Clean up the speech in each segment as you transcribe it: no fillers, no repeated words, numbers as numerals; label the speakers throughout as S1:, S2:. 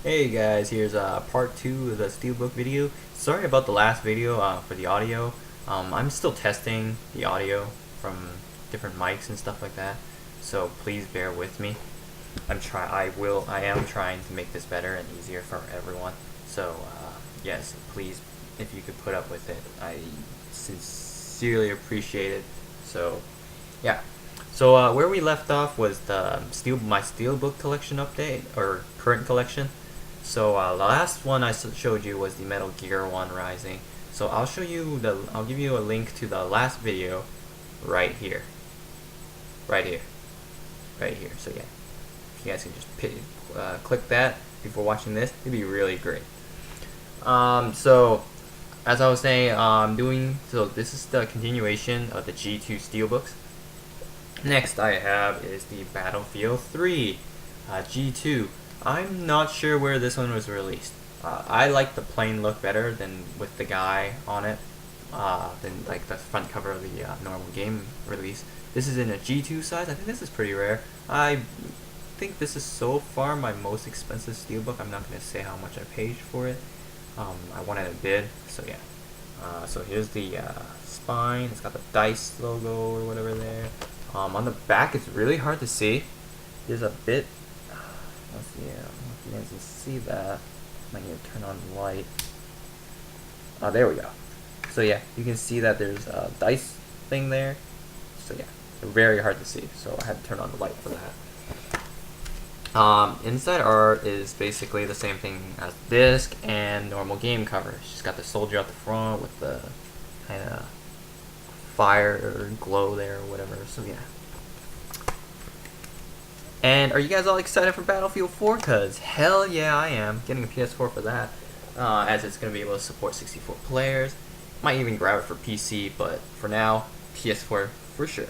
S1: Hey guys, here's part 2 of the Steelbook video. Sorry about the last video for the audio. I'm still testing the audio from different mics and stuff like that, so please bear with me. I am trying to make this better and easier for everyone. So yes, please, if you could put up with it, I sincerely appreciate it. So yeah. So where we left off was my Steelbook collection update or current collection. So the last one I showed you was the Metal Gear 1 Rising. So I'll give you a link to the last video right here. Right here. Right here. So yeah, if you guys can just click that before watching this, it'd be really great. So as I was saying, this is the continuation of the G2 Steelbooks. Next I have is the Battlefield 3 G2. I'm not sure where this one was released. I like the plain look better than with the guy on it, than like the front cover of the normal game release. This is in a G2 size. I think this is pretty rare. I think this is so far my most expensive Steelbook. I'm not going to say how much I paid for it. I won at a bid, so yeah. So here's the spine. It's got the DICE logo or whatever there. On the back, it's really hard to see. There's a bit. Let's see. If you guys can see that, might need to turn on the light. Oh, there we go. So yeah, you can see that there's a DICE thing there. So yeah, very hard to see. So I had to turn on the light for that. Inside art is basically the same thing as disc and normal game cover. She's got the soldier at the front with the kind of fire or glow there or whatever. So yeah. And are you guys all excited for Battlefield 4? Because hell yeah, I am. Getting a PS4 for that, as it's going to be able to support 64 players. Might even grab it for PC, but for now, PS4 for sure.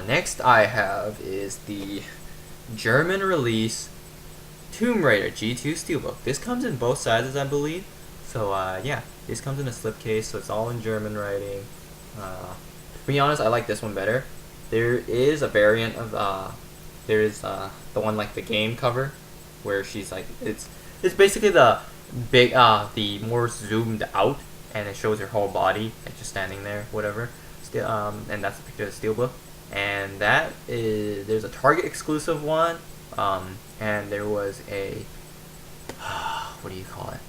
S1: Next I have is the German release Tomb Raider G2 Steelbook. This comes in both sizes, I believe. So yeah, this comes in a slipcase, so it's all in German writing. To be honest, I like this one better. There is a variant of there is the one like the game cover, where she's like it's basically the big the more zoomed out, and it shows her whole body like just standing there, whatever. And that's a picture of the Steelbook. And that is there's a Target exclusive one, and there was a what do you call it?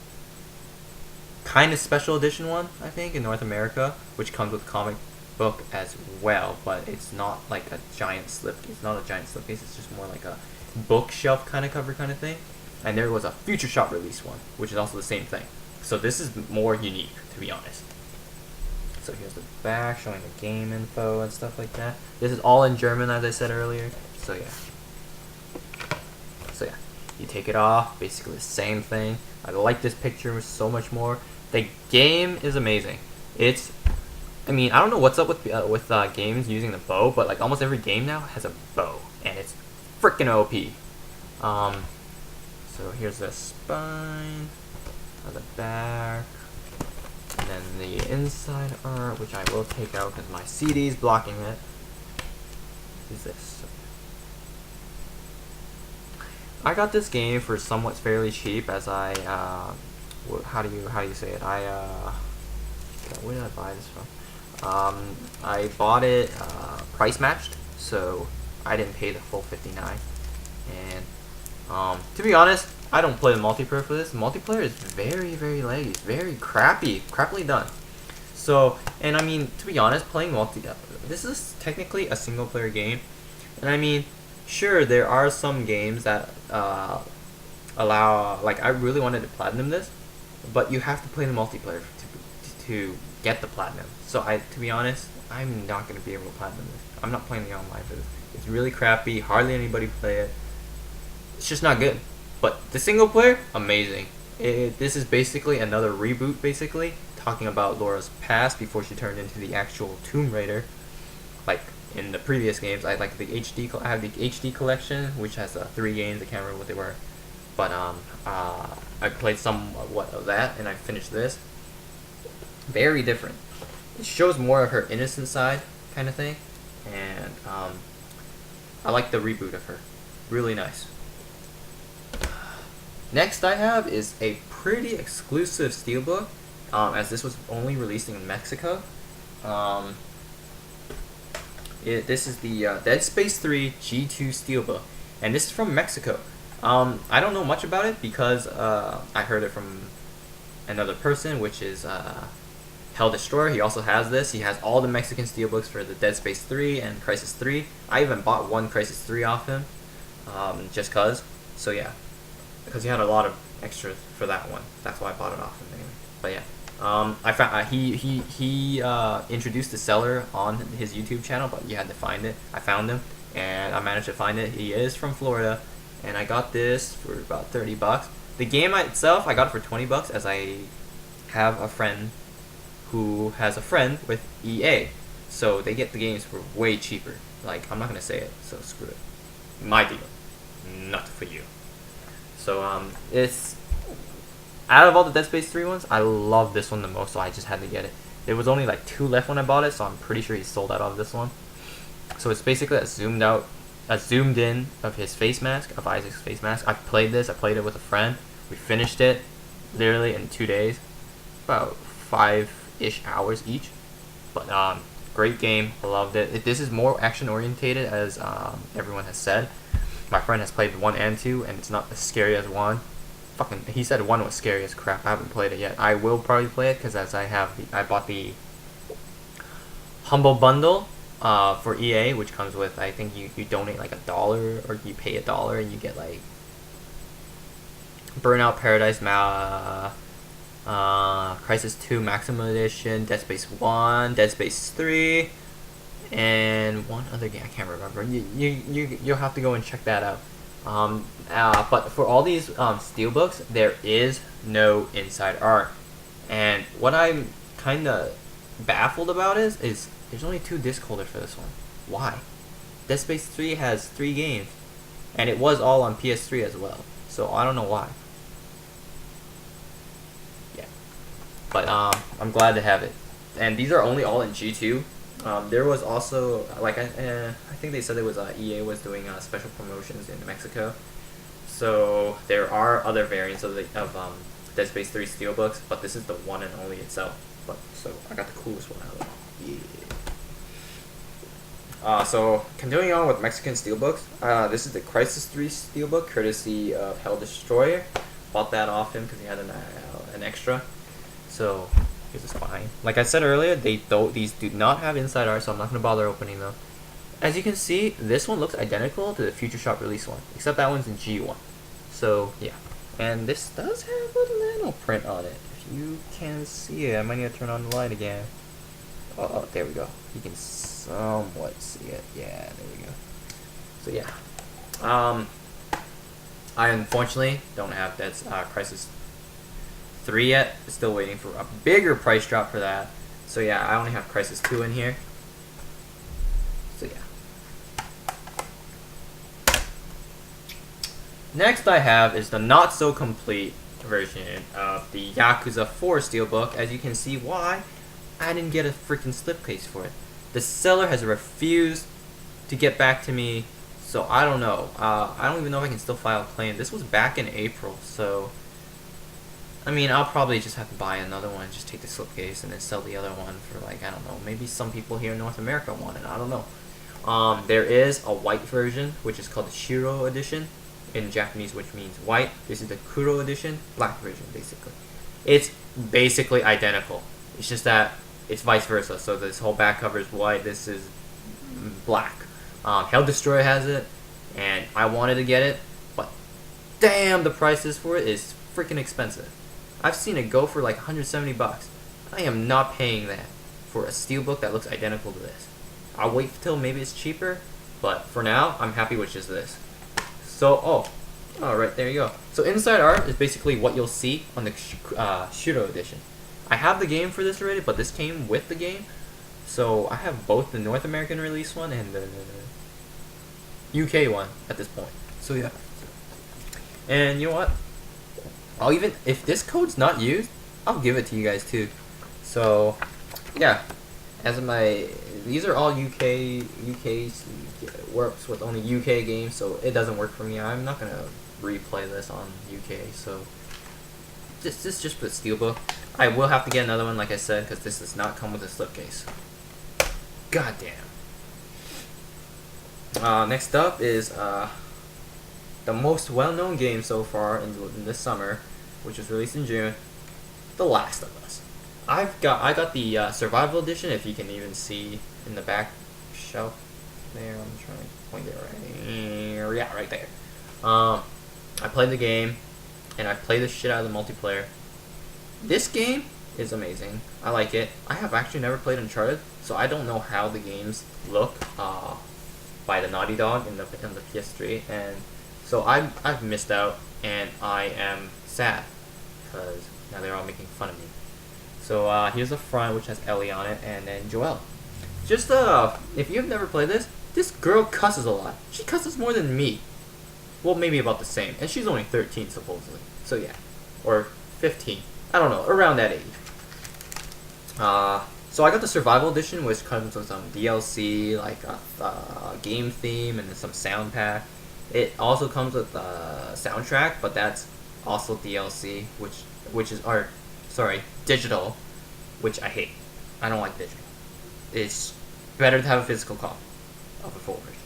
S1: Kind of special edition one, I think, in North America, which comes with comic book as well, but it's not like a giant slipcase. It's not a giant slipcase. It's just more like a bookshelf kind of cover kind of thing. And there was a Future Shop release one, which is also the same thing. So this is more unique, to be honest. So here's the back showing the game info and stuff like that. This is all in German, as I said earlier. So yeah. So yeah, you take it off, basically the same thing. I like this picture so much more. The game is amazing. I mean, I don't know what's up with games using the bow, but like almost every game now has a bow, and it's freaking OP. So here's the spine, the back, and then the inside art, which I will take out because my CD is blocking it. Is this? I got this game for somewhat fairly cheap, as I how do you say it? Where did I buy this from? I bought it price matched, so I didn't pay the full $59. And to be honest, I don't play the multiplayer for this. The multiplayer is very, very laggy. It's very crappily done. So, and I mean, to be honest, playing this is technically a single player game, and I mean, sure, there are some games that allow, like I really wanted to platinum this, but you have to play the multiplayer to get the platinum. So to be honest, I'm not going to be able to platinum this. I'm not playing the online for this. It's really crappy. Hardly anybody play it. It's just not good. But the single player, amazing. This is basically another reboot, basically talking about Laura's past before she turned into the actual Tomb Raider. Like in the previous games, I have the HD collection, which has 3 games. I can't remember what they were, but I played somewhat of that, and I finished this. Very different. It shows more of her innocent side, kind of thing, and I like the reboot of her. Really nice. Next I have is a pretty exclusive Steelbook, as this was only released in Mexico. This is the Dead Space 3 G2 Steelbook, and this is from Mexico. I don't know much about it because I heard it from another person, which is Hell Destroyer. He also has this. He has all the Mexican Steelbooks for the Dead Space 3 and Crisis 3. I even bought one Crisis 3 off him, just cause. So yeah, because he had a lot of extras for that one. That's why I bought it off him anyway. But yeah, I found he introduced the seller on his YouTube channel, but you had to find it. I found him, and I managed to find it. He is from Florida, and I got this for about 30 bucks. The game itself, I got it for 20 bucks, as I have a friend who has a friend with EA, so they get the games for way cheaper. Like, I'm not gonna say it, so screw it. My deal, not for you. So it's out of all the Dead Space 3 ones, I love this one the most, so I just had to get it. There was only like 2 left when I bought it, so I'm pretty sure he sold out of this one. So it's basically a zoomed in of his face mask, of Isaac's face mask. I played this. I played it with a friend. We finished it literally in 2 days, about 5-ish hours each. But great game. I loved it. This is more action orientated, as everyone has said. My friend has played 1 and 2, and it's not as scary as 1. He said 1 was scary as crap. I haven't played it yet. I will probably play it because as I bought the Humble Bundle for EA, which comes with, I think you donate like $1 or you pay $1 and you get like Burnout Paradise, Crisis 2 Maximum Edition, Dead Space 1, Dead Space 3, and one other game I can't remember. You'll have to go and check that out. But for all these Steelbooks, there is no inside art, and what I'm kind of baffled about is there's only 2 disc holders for this one. Why? Dead Space 3 has 3 games, and it was all on PS3 as well, so I don't know why. Yeah, but I'm glad to have it, and these are only all in G2. There was also, like, I think they said it was EA was doing special promotions in Mexico, so there are other variants of Dead Space 3 Steelbooks, but this is the one and only itself. But so I got the coolest one out of it. Yeah. So continuing on with Mexican Steelbooks, this is the Crisis 3 Steelbook, courtesy of Hell Destroyer. Bought that off him because he had an extra. So here's the spine. Like I said earlier, these do not have inside art, so I'm not gonna bother opening them. As you can see, this one looks identical to the Future Shop release one, except that one's in G1. So yeah, and this does have a little print on it. If you can see it, I might need to turn on the light again. Oh, there we go. You can somewhat see it. Yeah, there we go. So yeah, I unfortunately don't have Dead Crisis 3 yet. Still waiting for a bigger price drop for that. So yeah, I only have Crisis 2 in here. So yeah. Next I have is the not so complete version of the Yakuza 4 Steelbook. As you can see, why I didn't get a freaking slipcase for it. The seller has refused to get back to me, so I don't know. I don't even know if I can still file a claim. This was back in April, so I mean, I'll probably just have to buy another one, just take the slipcase and then sell the other one for, like, I don't know, maybe some people here in North America want it. I don't know. There is a white version, which is called the Shiro edition in Japanese, which means white. This is the Kuro edition, black version, basically. It's basically identical. It's just that it's vice versa. So this whole back cover is white. This is black. Hell Destroyer has it, and I wanted to get it, but damn, the prices for it is freaking expensive. I've seen it go for like 170 bucks. I am not paying that for a Steelbook that looks identical to this. I'll wait till maybe it's cheaper, but for now, I'm happy with just this. So, right, there you go. So inside art is basically what you'll see on the Shiro edition. I have the game for this already, but this came with the game. So I have both the North American release one and the UK one at this point. So yeah. And you know what? I'll even, if this code's not used, I'll give it to you guys too. So yeah, as of these are all UK sleeves. it works with only UK games, so it doesn't work for me. I'm not gonna replay this on UK, so this is just for the Steelbook. I will have to get another one, like I said, because this does not come with a slipcase. God damn. Next up is the most well-known game so far in this summer, which was released in June, The Last of Us. I got the survival edition, if you can even see in the back shelf there. I'm trying to point it right here. Yeah, right there. I played the game, and I played the shit out of the multiplayer. This game is amazing. I like it. I have actually never played Uncharted, so I don't know how the games look by the Naughty Dog in the PS3, and so I've missed out, and I am sad because now they're all making fun of me. So here's the front, which has Ellie on it, and then Joelle. Just if you've never played this girl cusses a lot. She cusses more than me. Well, maybe about the same, and she's only 13 supposedly. So yeah, or 15. I don't know, around that age. So I got the survival edition, which comes with some DLC, like a game theme, and then some sound pack. It also comes with a soundtrack, but that's also DLC, which is digital, which I hate. I don't like digital. It's better to have a physical copy of a full version.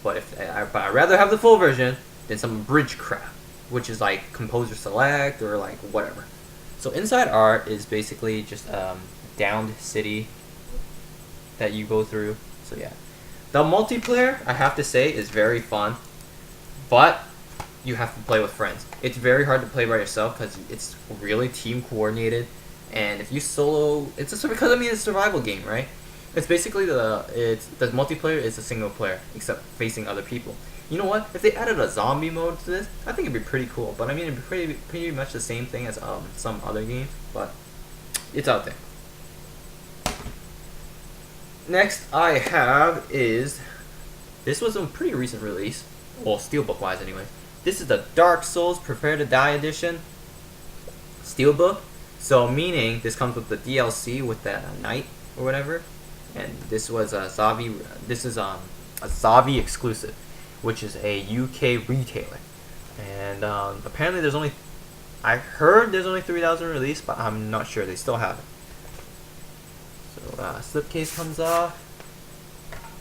S1: But I'd rather have the full version than some bridge crap, which is like composer select or like whatever. So inside art is basically just downed city that you go through. So yeah, the multiplayer, I have to say, is very fun, but you have to play with friends. It's very hard to play by yourself because it's really team coordinated, and if you solo, it's just because it's a survival game, right? It's basically the multiplayer is a single player except facing other people. You know what? If they added a zombie mode to this, I think it'd be pretty cool. But I mean, it'd be pretty much the same thing as some other games, but it's out there. Next I have is, this was a pretty recent release, well, Steelbook wise anyway. This is the Dark Souls Prepare to Die edition, Steelbook. So meaning this comes with the DLC with that knight or whatever, and this was a Zavi. This is a Zavi exclusive, which is a UK retailer, and apparently I heard there's only 3,000 released, but I'm not sure. They still have it. So slipcase comes off.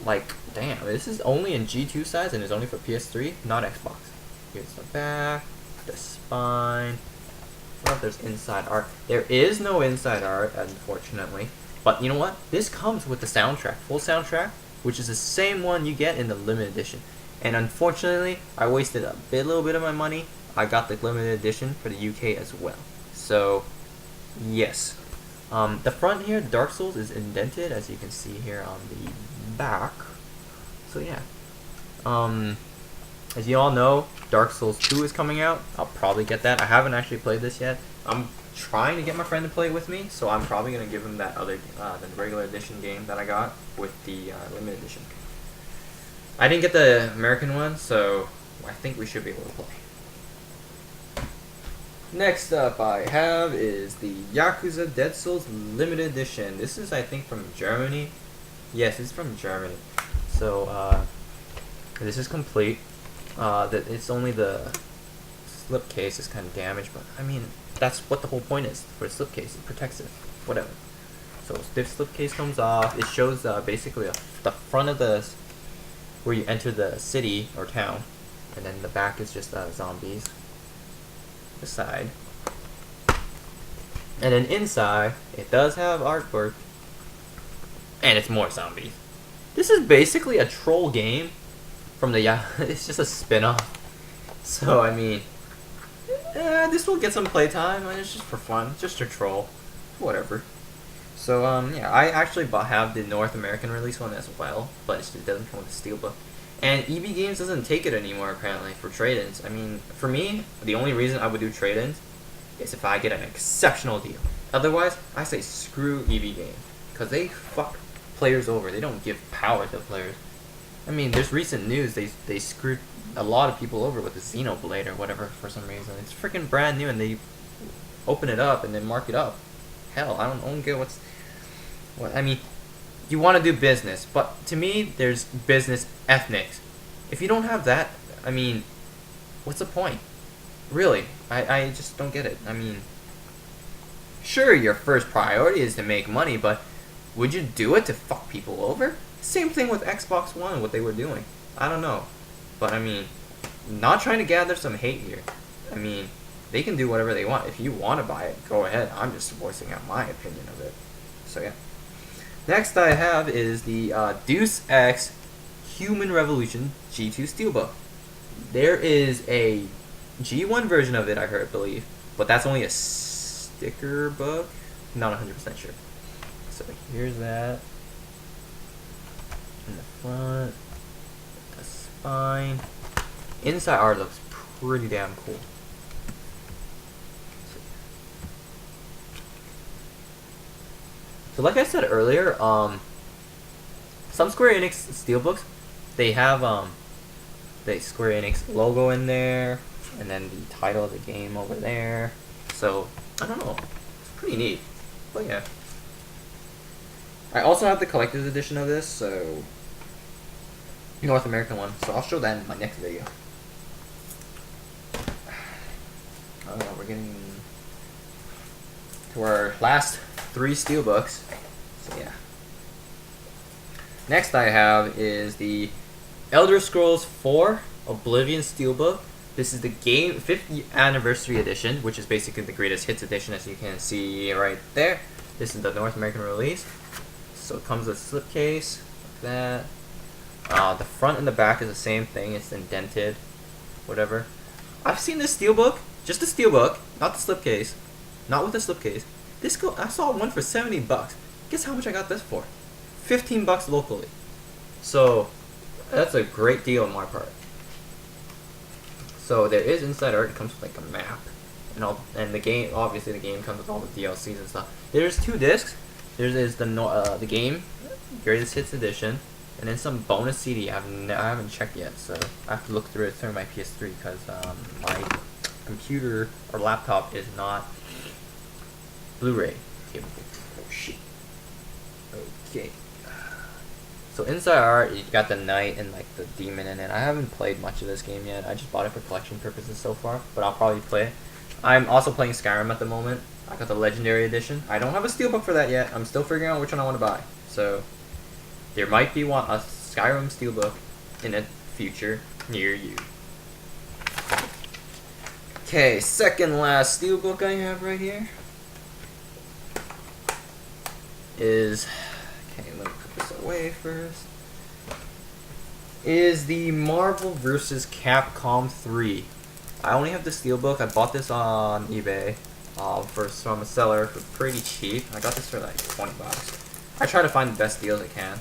S1: Like, damn, this is only in G2 size and it's only for PS3, not Xbox. Here's the back, the spine. Well, there's inside art. There is no inside art, unfortunately. But you know what? This comes with the soundtrack, full soundtrack, which is the same one you get in the limited edition. And unfortunately, I wasted a little bit of my money. I got the limited edition for the UK as well. So, yes. The front here, Dark Souls, is indented, as you can see here on the back. So yeah. As you all know, Dark Souls 2 is coming out. I'll probably get that. I haven't actually played this yet. I'm trying to get my friend to play it with me, so I'm probably going to give him that other, the regular edition game that I got with the limited edition. I didn't get the American one, so I think we should be able to play. Next up I have is the Yakuza Dead Souls Limited Edition. This is, I think, from Germany. Yes, it's from Germany. So, this is complete. It's only the slipcase is kind of damaged, but I mean, that's what the whole point is for a slipcase. It protects it, whatever. So this slipcase comes off. It shows basically the front of the where you enter the city or town, and then the back is just zombies. The side, and then inside it does have artwork, and it's more zombies. This is basically a troll game from the it's just a spin-off. So I mean, this will get some playtime, and it's just for fun, just to troll, whatever. So yeah, I actually have the North American release one as well, but it doesn't come with a Steelbook. And EB Games doesn't take it anymore, apparently, for trade-ins. I mean, for me, the only reason I would do trade-ins is if I get an exceptional deal. Otherwise, I say screw EB Games, because they fuck players over. They don't give power to players. I mean, there's recent news, they screwed a lot of people over with the Xenoblade or whatever for some reason. It's freaking brand new, and they open it up and then mark it up. Hell, I don't get what I mean, you want to do business, but to me, there's business ethics. If you don't have that, I mean, what's the point? Really, I just don't get it. I mean, sure, your first priority is to make money, but would you do it to fuck people over? Same thing with Xbox One, what they were doing. I don't know. But I mean, not trying to gather some hate here. I mean, they can do whatever they want. If you want to buy it, go ahead. I'm just voicing out my opinion of it. So yeah. Next I have is the Deus Ex Human Revolution G2 Steelbook. There is a G1 version of it, I believe, but that's only a sticker book. Not 100% sure. So here's that. In the front, the spine. Inside art looks pretty damn cool. So like I said earlier, some Square Enix Steelbooks, they have the Square Enix logo in there, and then the title of the game over there. So I don't know, it's pretty neat. But yeah, I also have the collector's edition of this, so North American one. So I'll show that in my next video. We're getting to our last 3 Steelbooks. So yeah. Next I have is the Elder Scrolls 4 Oblivion Steelbook. This is the game 5th anniversary edition, which is basically the greatest hits edition, as you can see right there. This is the North American release. So it comes with a slipcase like that. The front and the back is the same thing. It's indented, whatever. I've seen this steelbook, just the steelbook, not the slipcase, not with the slipcase. I saw one for $70. Guess how much I got this for? $15 locally. So that's a great deal on my part. So there is inside art. It comes with like a map, and the game. Obviously, the game comes with all the DLCs and stuff. There's 2 discs. There's the game, Greatest Hits Edition, and then some bonus CD. I haven't checked yet, so I have to look through it through my PS3 because my computer or laptop is not Blu-ray capable. Oh shit. Okay. So inside art, you got the knight and like the demon in it. I haven't played much of this game yet. I just bought it for collection purposes so far, but I'll probably play it. I'm also playing Skyrim at the moment. I got the Legendary Edition. I don't have a steelbook for that yet. I'm still figuring out which one I want to buy. So there might be a Skyrim steelbook in a future near you. Okay, second last steelbook I have right here is, okay, let me put this away first, is the Marvel vs. Capcom 3. I only have the steelbook. I bought this on eBay from a seller for pretty cheap. I got this for like $20. I try to find the best deals I can.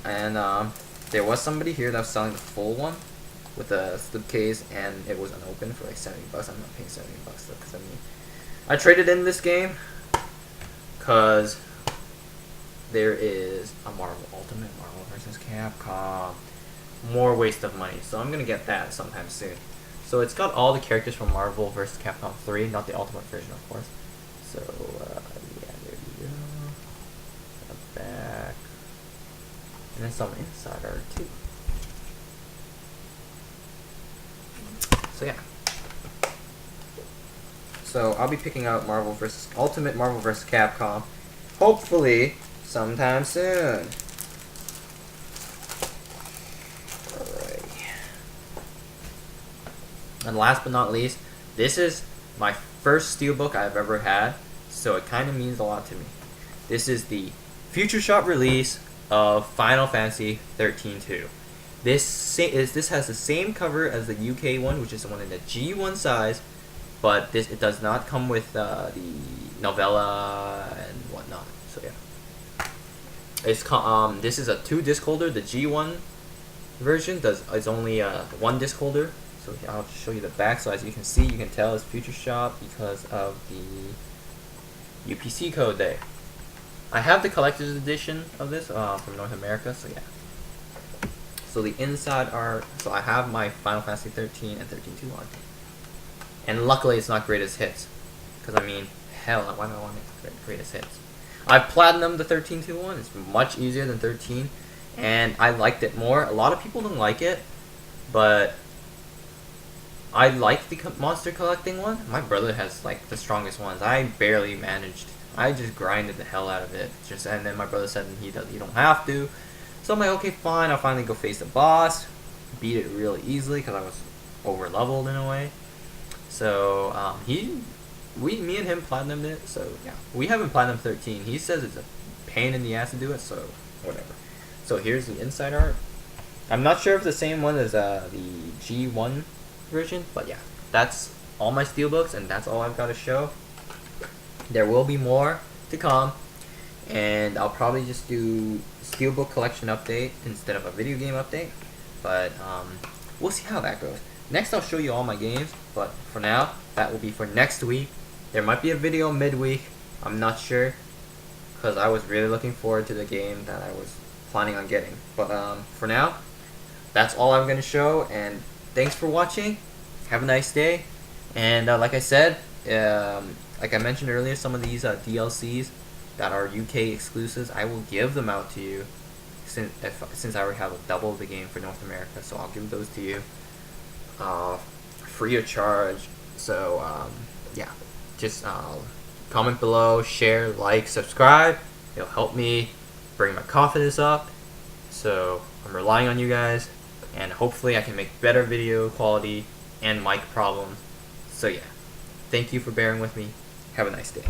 S1: And there was somebody here that was selling the full one with a slipcase, and it was unopened for like $70. I'm not paying $70 though, because I mean, I traded in this game because there is a Ultimate Marvel vs. Capcom. More waste of money, so I'm gonna get that sometime soon. So it's got all the characters from Marvel vs. Capcom 3, not the Ultimate version, of course. So yeah, there you go. The back, and then some inside art too. So yeah. So I'll be picking out Ultimate Marvel vs. Capcom, hopefully sometime soon. Alright. And last but not least, this is my first steelbook I've ever had, so it kind of means a lot to me. This is the Future Shop release of Final Fantasy 13-2. This has the same cover as the UK one, which is the one in the G1 size, but it does not come with the novella and whatnot. So yeah, this is a 2-disc holder. The G1 version is only a 1-disc holder. So I'll just show you the back. So as you can see, you can tell it's Future Shop because of the UPC code there. I have the collector's edition of this from North America. So yeah. So the inside art. So I have my Final Fantasy 13 and 13-2 on. And luckily it's not greatest hits, because I mean, hell, why do I want it greatest hits? I've platinumed the 13.2.1. It's much easier than 13, and I liked it more. A lot of people don't like it, but I like the monster collecting one. My brother has like the strongest ones. I barely managed. I just grinded the hell out of it. And then my brother said you don't have to. So I'm like, okay, fine. I'll finally go face the boss. Beat it really easily because I was over leveled in a way. So me and him platinumed it. So yeah, we haven't platinumed 13. He says it's a pain in the ass to do it. So whatever. So here's the inside art. I'm not sure if the same one as the G1 version, but yeah, that's all my Steelbooks, and that's all I've got to show. There will be more to come, and I'll probably just do Steelbook collection update instead of a video game update, but we'll see how that goes. Next I'll show you all my games, but for now, that will be for next week. There might be a video midweek, I'm not sure, because I was really looking forward to the game that I was planning on getting. But for now, that's all I'm going to show, and thanks for watching. Have a nice day. And like I said, like I mentioned earlier, some of these DLCs that are UK exclusives, I will give them out to you since I already have a double of the game for North America. So I'll give those to you free of charge. So yeah, just comment below, share, like, subscribe. It'll help me bring my confidence up. So I'm relying on you guys, and hopefully I can make better video quality and mic problems. So yeah, thank you for bearing with me. Have a nice day.